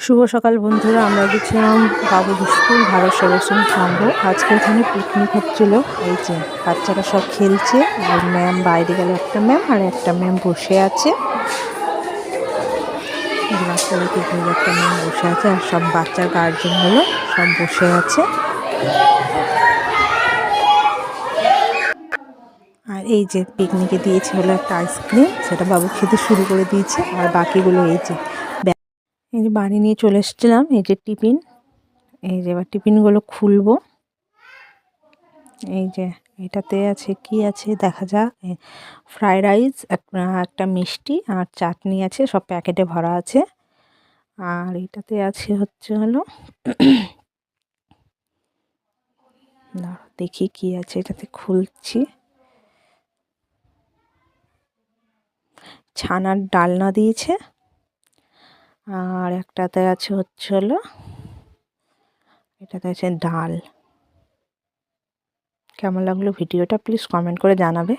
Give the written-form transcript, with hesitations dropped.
শুভ সকাল বন্ধুরা, আমরা গেছিলাম বাবুর স্কুল ভারত সেবাশ্রম সংঘ। আজকে এখানে পিকনিক হচ্ছিল। এই যে বাচ্চারা সব খেলছে আর ম্যাম বাইরে গেল, একটা ম্যাম আর একটা ম্যাম বসে আছে। বাচ্চাদেরকে ঘুরে একটা ম্যাম বসে আছে আর সব বাচ্চার গার্জেনগুলো সব বসে আছে। আর এই যে পিকনিকে দিয়েছে হলো একটা আইসক্রিম, সেটা বাবু খেতে শুরু করে দিয়েছে। আর বাকিগুলো এই যে বাড়ি নিয়ে চলে এসেছিলাম। এই যে টিফিন, এই যে এবার টিফিনগুলো খুলবো। এই যে এটাতে আছে কি আছে দেখা যাক। ফ্রাইড রাইস, একটা মিষ্টি আর চাটনি আছে, সব প্যাকেটে ভরা আছে। আর এটাতে আছে হলো দেখি কি আছে, এটাতে খুলছি। ছানার ডালনা দিয়েছে। আর একটাতে আছে হলো এটাতে আছে ডাল। কেমন লাগলো ভিডিওটা প্লিজ কমেন্ট করে জানাবে।